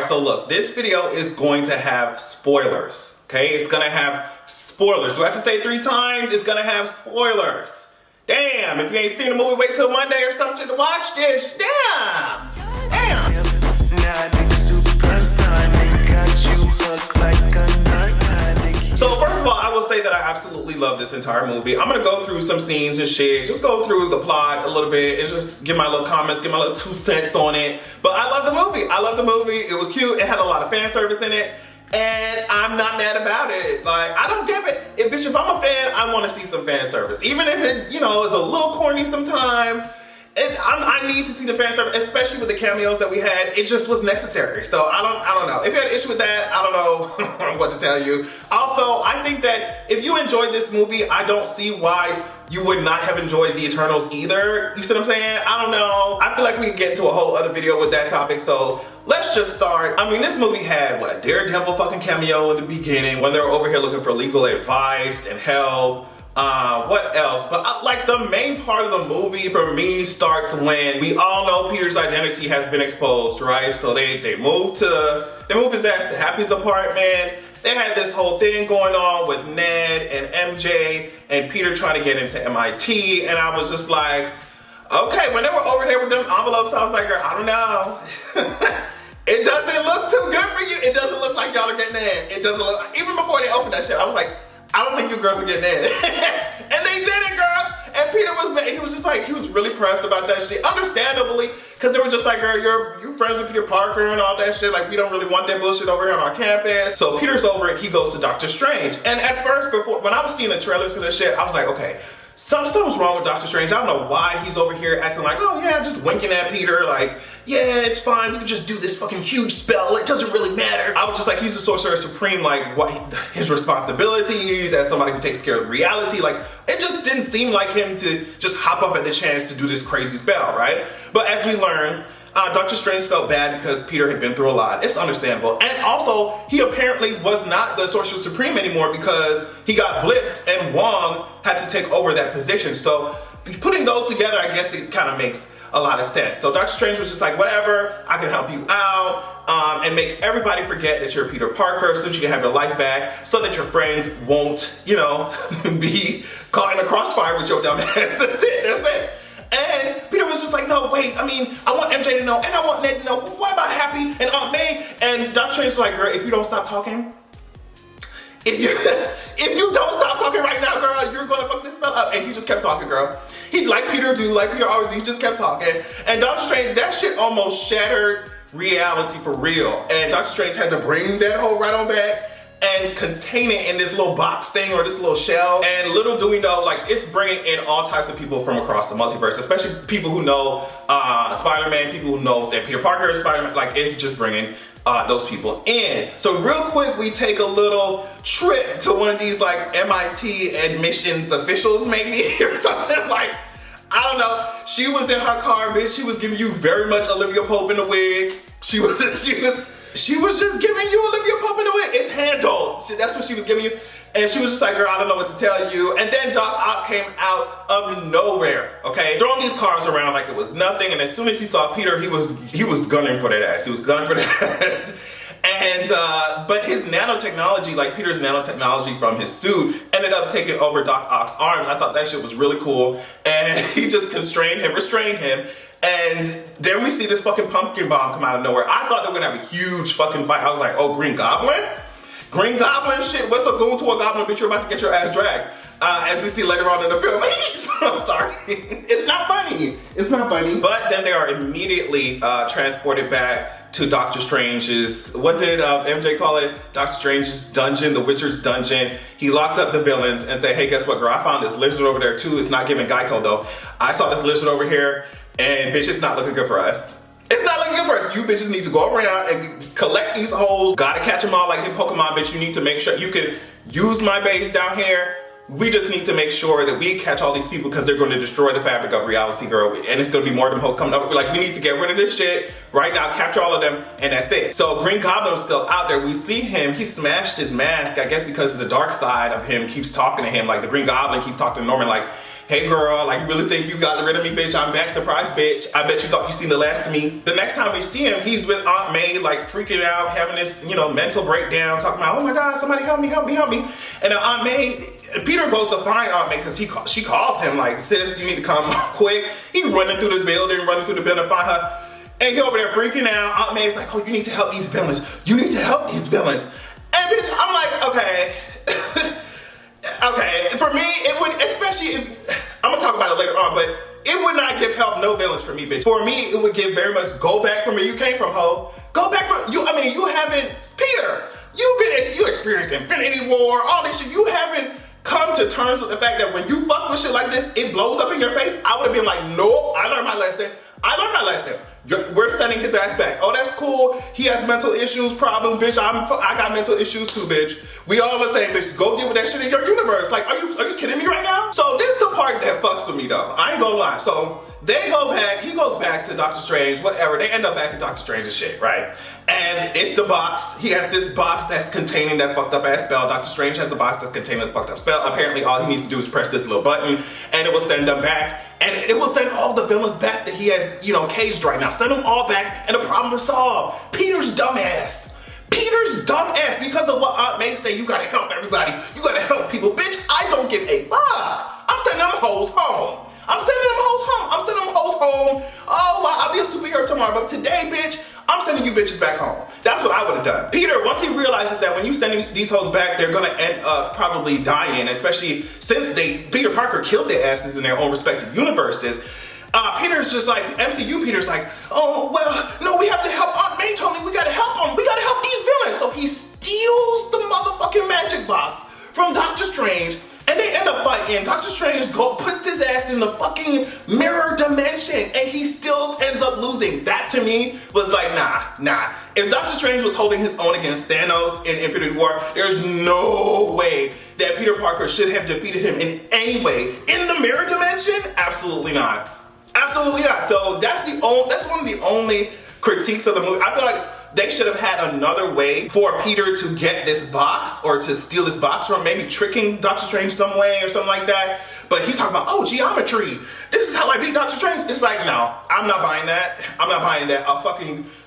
so look, this video is going to have spoilers, okay? It's gonna have spoilers. Do I have to say it 3 times? It's gonna have spoilers. Damn, if you ain't seen the movie, wait till Monday or something to watch this. Damn. So first of all, I will say that I absolutely love this entire movie. I'm gonna go through some scenes and shit, just go through the plot a little bit and just give my little comments, give my little 2 cents on it. But I love the movie. I love the movie. It was cute. It had a lot of fan service in it. And I'm not mad about it. Like, I don't give it. If I'm a fan, I want to see some fan service. Even if it, you know, is a little corny sometimes. I need to see the fan service, especially with the cameos that we had. It just was necessary. So I don't know. If you had an issue with that, I don't know what to tell you. Also, I think that if you enjoyed this movie, I don't see why you would not have enjoyed The Eternals either. You see what I'm saying? I don't know. I feel like we could get into a whole other video with that topic. So let's just start. I mean, this movie had what, a Daredevil fucking cameo in the beginning when they were over here looking for legal advice and help. What else? But like the main part of the movie for me starts when we all know Peter's identity has been exposed, right? So they move his ass to Happy's apartment. They had this whole thing going on with Ned and MJ and Peter trying to get into MIT, and I was just like, okay, when they were over there with them envelopes, I was like, girl, I don't know. It doesn't look too good for you. It doesn't look like y'all are getting in. It doesn't look, even before they opened that shit, I was like, I don't think you girls are getting in. And they did it, girl. And Peter was mad. He was just like, he was really pressed about that shit. Understandably, because they were just like, girl, you're friends with Peter Parker and all that shit. Like, we don't really want that bullshit over here on our campus. So Peter's over it. He goes to Doctor Strange. And at first, when I was seeing the trailers for this shit, I was like, okay, something's wrong with Doctor Strange. I don't know why he's over here acting like, oh yeah, just winking at Peter. Like, yeah, it's fine. You can just do this fucking huge spell. It doesn't really matter. I was just like, he's the Sorcerer Supreme. Like, what his responsibilities as somebody who takes care of reality. Like, it just didn't seem like him to just hop up at the chance to do this crazy spell, right? But as we learn, Doctor Strange felt bad because Peter had been through a lot. It's understandable. And also, he apparently was not the Sorcerer Supreme anymore because he got blipped and Wong had to take over that position. So putting those together, I guess it kind of makes a lot of sense. So Doctor Strange was just like, whatever, I can help you out and make everybody forget that you're Peter Parker so that you can have your life back, so that your friends won't, you know, be caught in a crossfire with your dumb ass. That's it, that's it. And Peter was just like, no, wait, I mean, I want MJ to know, and I want Ned to know. What about Happy and Aunt May? And Doctor Strange was like, girl, if you don't stop talking, if you don't stop talking right now, girl, you're gonna fuck this spell up. And he just kept talking, girl. He, like Peter do, like Peter always do, he just kept talking. And Doctor Strange, that shit almost shattered reality for real. And Doctor Strange had to bring that hole right on back and contain it in this little box thing or this little shell. And little do we know, like, it's bringing in all types of people from across the multiverse, especially people who know Spider-Man, people who know that Peter Parker is Spider-Man. Like, it's just bringing those people in. So real quick, we take a little trip to one of these like MIT admissions officials maybe or something. Like, I don't know. She was in her car, bitch. She was giving you very much Olivia Pope in the wig. She was just giving you Olivia Pope in the wig. It's handled. That's what she was giving you. And she was just like, girl, I don't know what to tell you. And then Doc Ock came out of nowhere, okay? Throwing these cars around like it was nothing. And as soon as he saw Peter, he was gunning for that ass. He was gunning for that ass. And, but his nanotechnology, like Peter's nanotechnology from his suit, ended up taking over Doc Ock's arms. I thought that shit was really cool. And he just restrained him. And then we see this fucking pumpkin bomb come out of nowhere. I thought they were gonna have a huge fucking fight. I was like, oh, Green Goblin? Green Goblin shit, what's up going to a goblin, bitch? You're about to get your ass dragged. As we see later on in the film. I'm sorry. It's not funny. It's not funny. But then they are immediately transported back to Doctor Strange's, what did MJ call it? Doctor Strange's dungeon, the wizard's dungeon. He locked up the villains and said, hey, guess what, girl? I found this lizard over there too. It's not giving Geico though. I saw this lizard over here and bitch, it's not looking good for us. It's not looking good for us. You bitches need to go around and collect these holes. Gotta catch them all like in Pokemon, bitch. You need to make sure you can use my base down here. We just need to make sure that we catch all these people because they're going to destroy the fabric of reality, girl. And it's going to be more of them hoes coming up. Like, we need to get rid of this shit right now, capture all of them, and that's it. So Green Goblin's still out there. We see him. He smashed his mask, I guess because the dark side of him keeps talking to him. Like, the Green Goblin keeps talking to Norman like, hey girl, like you really think you got rid of me, bitch? I'm back, surprise, bitch. I bet you thought you seen the last of me. The next time we see him, he's with Aunt May, like freaking out, having this, you know, mental breakdown, talking about, oh my God, somebody help me, help me, help me. And then Aunt May, Peter goes to find Aunt May because she calls him like, sis, you need to come quick. He running through the building to find her. And he over there freaking out. Aunt May's like, oh, you need to help these villains. You need to help these villains. And bitch, I'm like, okay. Okay, for me, it would, especially if, I'm gonna talk about it later on, but it would not give help no villains for me, bitch. For me, it would give very much, go back from where you came from, ho. Go back from, you haven't, Peter, you experienced Infinity War, all this shit. You haven't come to terms with the fact that when you fuck with shit like this, it blows up in your face. I would have been like, nope, I learned my lesson. We're sending his ass back. Oh, that's cool. He has mental issues, problems, bitch. I got mental issues too, bitch. We all the same, bitch. Go deal with that shit in your universe. Like, are you kidding me right now? So this is the part that fucks with me though. I ain't gonna lie. So they go back, he goes back to Doctor Strange, whatever. They end up back at Doctor Strange's shit, right? And it's the box. He has this box that's containing that fucked up ass spell. Doctor Strange has the box that's containing the fucked up spell. Apparently all he needs to do is press this little button and it will send them back. And it will send all the villains back that he has, you know, caged right now. Send them all back and the problem is solved. Peter's dumbass, because of what Aunt May say, you gotta help everybody. You gotta help people. Bitch, I don't give a fuck. I'm sending them hoes home. Oh, well, I'll be a superhero tomorrow, but today, bitch, I'm sending you bitches back home. That's what I would have done. Peter, once he realizes that when you sending these hoes back, they're gonna end up probably dying, especially since Peter Parker killed their asses in their own respective universes. Peter's just like, MCU Peter's like, oh, well, no, we have to help. Aunt May told me we gotta help them. We gotta help these villains. So he steals the motherfucking magic box from Doctor Strange and they end up fighting. Doctor Strange puts his ass in the fucking mirror dimension and he still ends up losing. That to me was like, nah. If Doctor Strange was holding his own against Thanos in Infinity War, there's no way that Peter Parker should have defeated him in any way. In the mirror dimension? Absolutely not. Absolutely not. So that's one of the only critiques of the movie. I feel like they should have had another way for Peter to get this box or to steal this box from, maybe tricking Doctor Strange some way or something like that. But he's talking about, oh, geometry. This is how I beat Doctor Strange. It's like, no, I'm not buying that.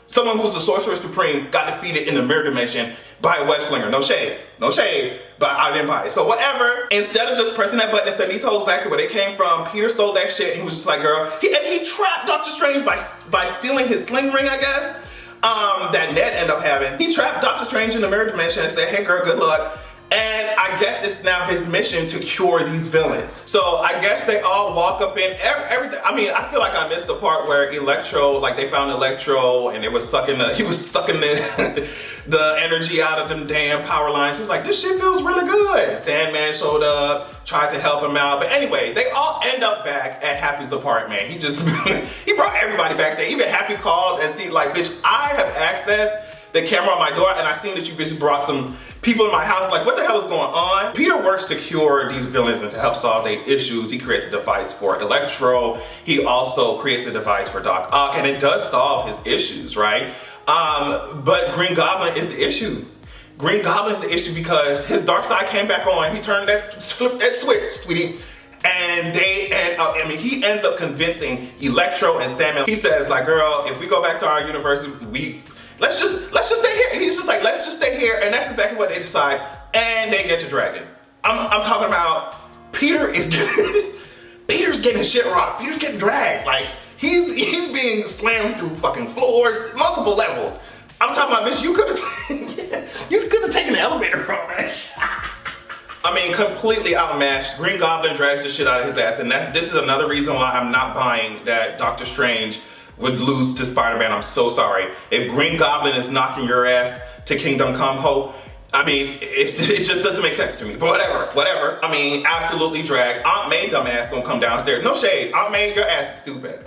Someone who's the Sorcerer Supreme got defeated in the mirror dimension by a web slinger. No shade, but I didn't buy it. So whatever, instead of just pressing that button and sending these hoes back to where they came from, Peter stole that shit and he was just like, girl, he trapped Doctor Strange by stealing his sling ring, I guess, that Ned ended up having. He trapped Doctor Strange in the mirror dimension and said, hey girl, good luck. And I guess it's now his mission to cure these villains. So I guess they all walk up in everything. I mean, I feel like I missed the part where Electro, like they found Electro and he was sucking the energy out of them damn power lines. He was like, this shit feels really good. Sandman showed up, tried to help him out. But anyway, they all end up back at Happy's apartment. He brought everybody back there. Even Happy called and see like, bitch, I have access the camera on my door and I seen that you bitch brought some people in my house. Like, what the hell is going on? Peter works to cure these villains and to help solve their issues. He creates a device for Electro. He also creates a device for Doc Ock, and it does solve his issues, right? But Green Goblin is the issue. Green Goblin is the issue because his dark side came back on. He turned flipped that switch, sweetie. And he ends up convincing Electro and Sandman. He says, like, girl, if we go back to our universe, let's just stay here. And he's just like, let's just stay here. And that's exactly what they decide. And they get to Dragon. I'm talking about Peter's getting shit rocked. Peter's getting dragged. Like, he's being slammed through fucking floors, multiple levels. I'm talking about, bitch, you could have taken the elevator from us. I mean, completely outmatched. Green Goblin drags the shit out of his ass. And this is another reason why I'm not buying that Doctor Strange would lose to Spider-Man. I'm so sorry. If Green Goblin is knocking your ass to Kingdom Come Ho, I mean, it just doesn't make sense to me. But whatever. I mean, absolutely drag. Aunt May dumbass gonna come downstairs. No shade. Aunt May, your ass is stupid.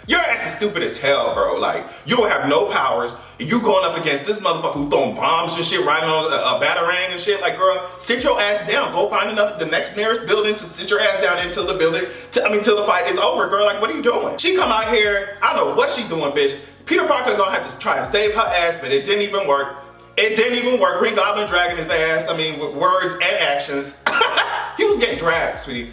Your ass is stupid as hell, bro. Like, you don't have no powers. And you going up against this motherfucker who throwing bombs and shit, riding on a batarang and shit. Like, girl, sit your ass down. Go find the next nearest building to sit your ass down until till the fight is over, girl. Like, what are you doing? She come out here, I don't know what she doing, bitch. Peter Parker gonna have to try and save her ass, but it didn't even work. Green Goblin dragging his ass, I mean, with words and actions. He was getting dragged, sweetie.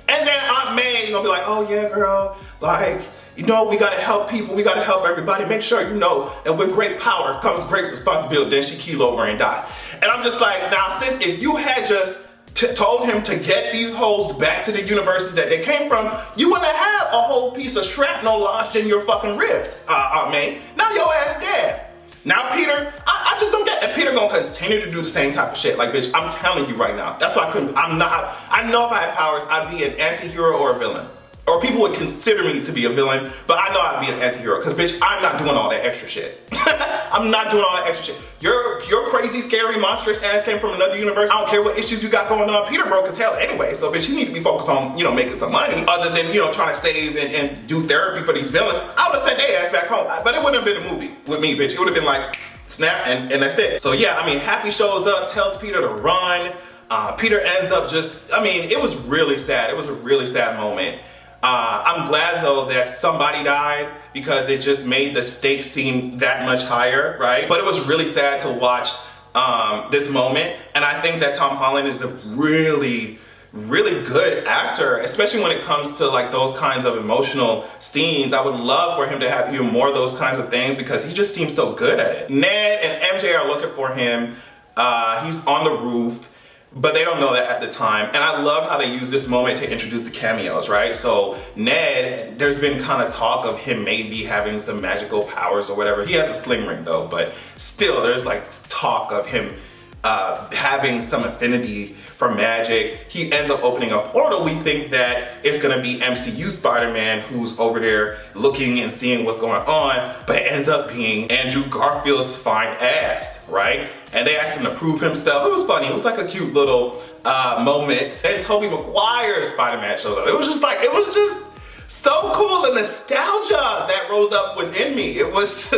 And then Aunt May, you're gonna be like, oh yeah, girl, like, you know, we gotta help people, we gotta help everybody. Make sure you know that with great power comes great responsibility. Then she keel over and die. And I'm just like, now sis, if you had just told him to get these hoes back to the universes that they came from, you wouldn't have a whole piece of shrapnel lodged in your fucking ribs, Aunt May. Now your ass dead. Now Peter, I just don't get it. Peter gonna continue to do the same type of shit. Like, bitch, I'm telling you right now. That's why I know if I had powers, I'd be an anti-hero or a villain. Or people would consider me to be a villain, but I know I'd be an anti-hero, because bitch, I'm not doing all that extra shit. I'm not doing all that extra shit. Your crazy, scary, monstrous ass came from another universe. I don't care what issues you got going on. Peter broke as hell anyway, so bitch, you need to be focused on, you know, making some money, other than, you know, trying to save and do therapy for these villains. I would have sent their ass back home, but it wouldn't have been a movie with me, bitch. It would have been like, snap, and that's it. So yeah, I mean, Happy shows up, tells Peter to run. Peter ends up just, I mean, it was really sad. It was a really sad moment. I'm glad though that somebody died, because it just made the stakes seem that much higher, right? But it was really sad to watch this moment, and I think that Tom Holland is a really good actor, especially when it comes to like those kinds of emotional scenes. I would love for him to have even more of those kinds of things, because he just seems so good at it. Ned and MJ are looking for him. He's on the roof, but they don't know that at the time. And I love how they use this moment to introduce the cameos, right? So Ned, there's been kind of talk of him maybe having some magical powers or whatever. He has a sling ring though, but still there's like talk of him having some affinity for magic. He ends up opening a portal. We think that it's gonna be MCU Spider-Man who's over there looking and seeing what's going on, but it ends up being Andrew Garfield's fine ass, right? And they asked him to prove himself. It was funny. It was like a cute little moment. And Tobey Maguire's Spider-Man shows up. It was just so cool. The nostalgia that rose up within me. It was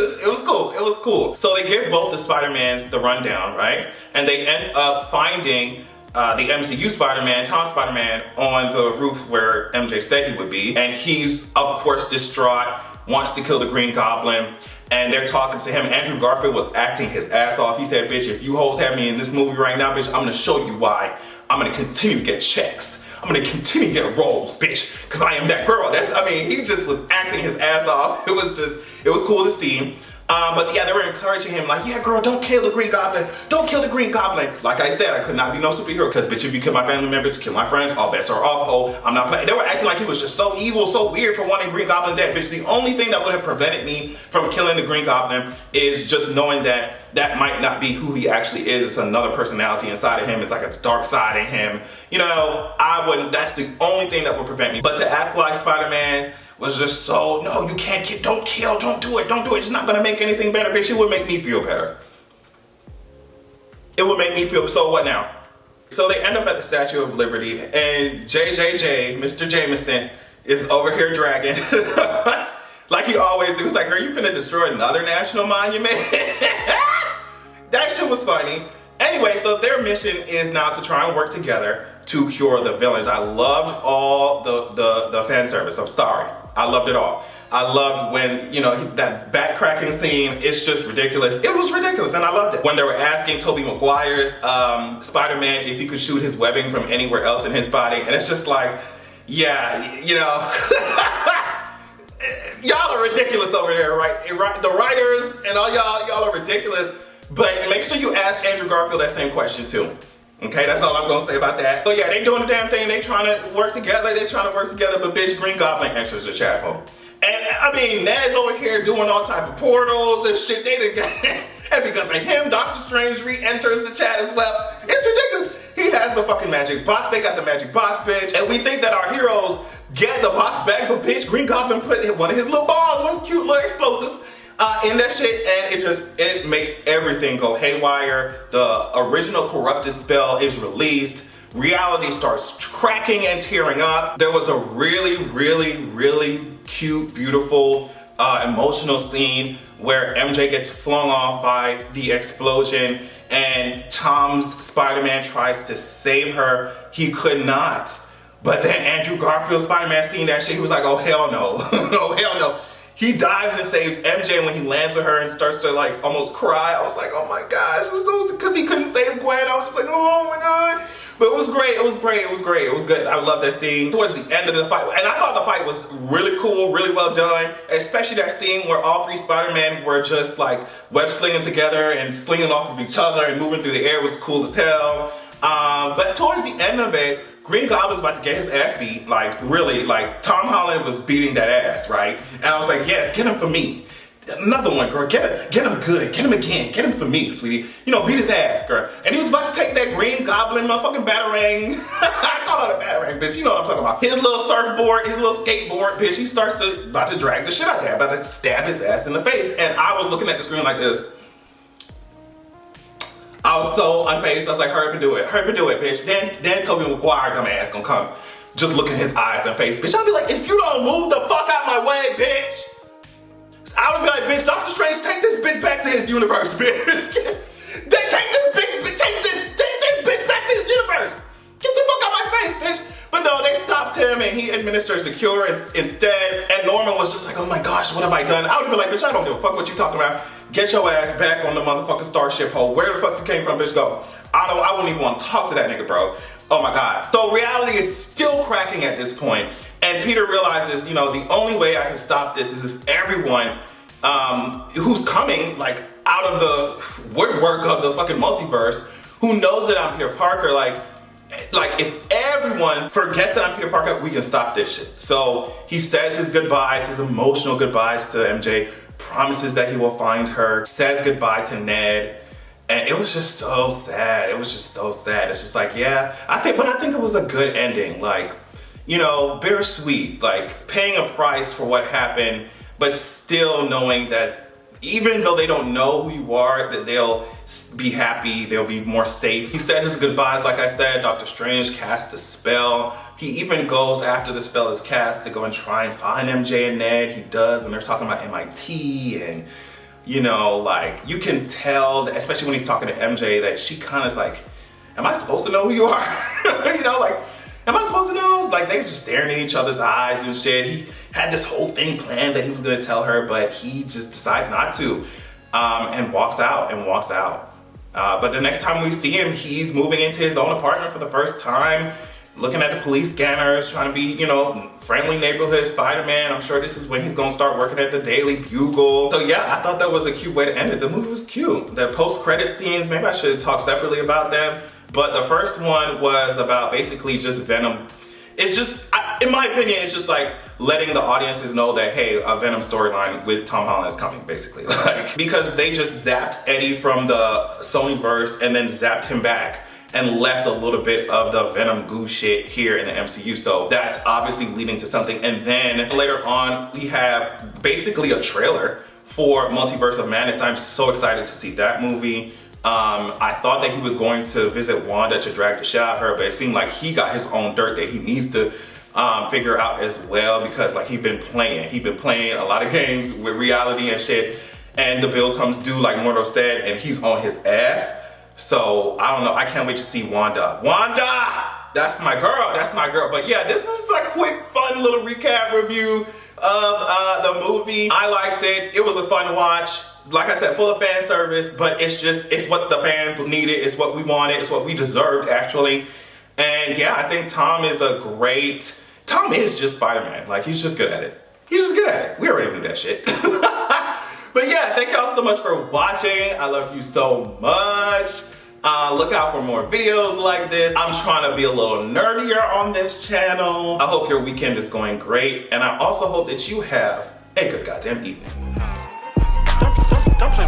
cool. It was cool. So they give both the Spider-Mans the rundown, right? And they end up finding the MCU Spider-Man, Tom Spider-Man, on the roof where MJ said he would be. And he's, of course, distraught, wants to kill the Green Goblin. And they're talking to him. Andrew Garfield was acting his ass off. He said, bitch, if you hoes have me in this movie right now, bitch, I'm gonna show you why. I'm gonna continue to get checks. I'm gonna continue to get roles, bitch, because I am that girl. He just was acting his ass off. It was cool to see. But yeah, they were encouraging him like, yeah, girl, don't kill the Green Goblin. Don't kill the Green Goblin. Like I said, I could not be no superhero, because bitch, if you kill my family members, kill my friends, all bets are off, ho. I'm not playing. They were acting like he was just so evil, so weird for wanting Green Goblin dead. Bitch, the only thing that would have prevented me from killing the Green Goblin is just knowing that that might not be who he actually is. It's another personality inside of him. It's like a dark side in him. You know, that's the only thing that would prevent me. But to act like Spider-Man was just so, no, you can't kill, don't kill, don't do it. It's not gonna make anything better, bitch. It would make me feel better. It would make me feel, so what now? So they end up at the Statue of Liberty, and JJJ, Mr. Jameson, is over here dragging. Like he always do. It's like, girl, you finna destroy another national monument? That shit was funny. Anyway, so their mission is now to try and work together to cure the villains. I loved all the fan service. I'm sorry. I loved it all. I loved when, you know, that back cracking scene, it's just ridiculous. It was ridiculous and I loved it. When they were asking Tobey Maguire's Spider-Man if he could shoot his webbing from anywhere else in his body, and it's just like, yeah, you know, y'all are ridiculous over there, right? The writers and all y'all are ridiculous, but make sure you ask Andrew Garfield that same question too. Okay, that's all I'm gonna say about that. So yeah, they doing the damn thing, they trying to work together, but bitch, Green Goblin enters the chat hole. And I mean, Ned's over here doing all type of portals and shit, they done got, and because of him, Doctor Strange re-enters the chat as well. It's ridiculous. He has the fucking magic box, they got the magic box, bitch, and we think that our heroes get the box back, but bitch, Green Goblin put one of his little balls, one of his cute little explosives, in that shit, and it makes everything go haywire. The original corrupted spell is released. Reality starts cracking and tearing up. There was a really cute, beautiful, emotional scene where MJ gets flung off by the explosion and Tom's Spider-Man tries to save her. He could not. But then Andrew Garfield's Spider-Man seen that shit, he was like, oh hell no, oh hell no. He dives and saves MJ when he lands with her and starts to like almost cry. I was like, oh my gosh, because he couldn't save Gwen. I was just like, oh my God. But it was great, it was great, it was great, it was good. I love that scene. Towards the end of the fight, and I thought the fight was really cool, really well done, especially that scene where all three Spider-Men were just like web slinging together and slinging off of each other and moving through the air was cool as hell. But towards the end of it, Green Goblin's about to get his ass beat, like really, like Tom Holland was beating that ass, right? And I was like, yes, get him for me. Another one, girl, get him good, get him again, get him for me, sweetie. You know, beat his ass, girl. And he was about to take that Green Goblin motherfucking batarang. I call it a batarang, bitch, you know what I'm talking about. His little surfboard, his little skateboard, bitch, he starts to, about to drag the shit out of that, about to stab his ass in the face. And I was looking at the screen like this. I was so unfazed, I was like, hurry up and do it, bitch. Then Tobey Maguire, dumb ass, gonna come, just look in his eyes and face, bitch. I'll be like, if you don't move the fuck out my way, bitch. I would be like, bitch, Doctor Strange, take this bitch back to his universe, bitch. Take this bitch back to his universe. Get the fuck out my face, bitch. But no, they stopped him and he administered secure instead. And Norman was just like, oh my gosh, what have I done? I would have been like, bitch, I don't give a fuck what you talking about. Get your ass back on the motherfucking starship hole. Where the fuck you came from, bitch, go. I wouldn't even want to talk to that nigga, bro. Oh my God. So reality is still cracking at this point. And Peter realizes, you know, the only way I can stop this is if everyone who's coming, like, out of the woodwork of the fucking multiverse, who knows that I'm Peter Parker, like if everyone forgets that I'm Peter Parker, we can stop this shit. So he says his goodbyes, his emotional goodbyes to MJ, promises that he will find her, says goodbye to Ned. And it was just so sad. It was just so sad. It's just like, yeah, I think it was a good ending. Like, you know, bittersweet, like paying a price for what happened, but still knowing that even though they don't know who you are, that they'll be happy, they'll be more safe. He says his goodbyes, like I said. Doctor Strange casts a spell. He even goes after the spell is cast to go and try and find MJ and Ned. He does, and they're talking about MIT, and you know, like you can tell, that, especially when he's talking to MJ, that she kind of is like, am I supposed to know who you are? You know, like, am I supposed to know? Like, they were just staring in each other's eyes and shit. He had this whole thing planned that he was gonna tell her, but he just decides not to, and walks out. But the next time we see him, he's moving into his own apartment for the first time, looking at the police scanners, trying to be, you know, friendly neighborhood Spider-Man. I'm sure this is when he's gonna start working at the Daily Bugle. So yeah, I thought that was a cute way to end it. The movie was cute. The post-credit scenes, maybe I should talk separately about them. But the first one was about basically just Venom. It's just, in my opinion, it's just like letting the audiences know that, hey, a Venom storyline with Tom Holland is coming, basically. Like, because they just zapped Eddie from the Sonyverse and then zapped him back and left a little bit of the Venom goo shit here in the MCU. So that's obviously leading to something. And then later on, we have basically a trailer for Multiverse of Madness. I'm so excited to see that movie. I thought that he was going to visit Wanda to drag the shit out of her, but it seemed like he got his own dirt that he needs to figure out as well, because like he'd been playing a lot of games with reality and shit, and the bill comes due like Mordo said, and he's on his ass. So I don't know, I can't wait to see Wanda. That's my girl. But yeah, this is a quick fun little recap review of the movie. I liked it. It was a fun watch. Like I said, full of fan service, but it's what the fans needed, it's what we wanted, it's what we deserved, actually. And yeah, I think Tom is just Spider-Man. Like, he's just good at it. We already knew that shit. But yeah, thank y'all so much for watching. I love you so much. Look out for more videos like this. I'm trying to be a little nerdier on this channel. I hope your weekend is going great, and I also hope that you have a good goddamn evening. Don't play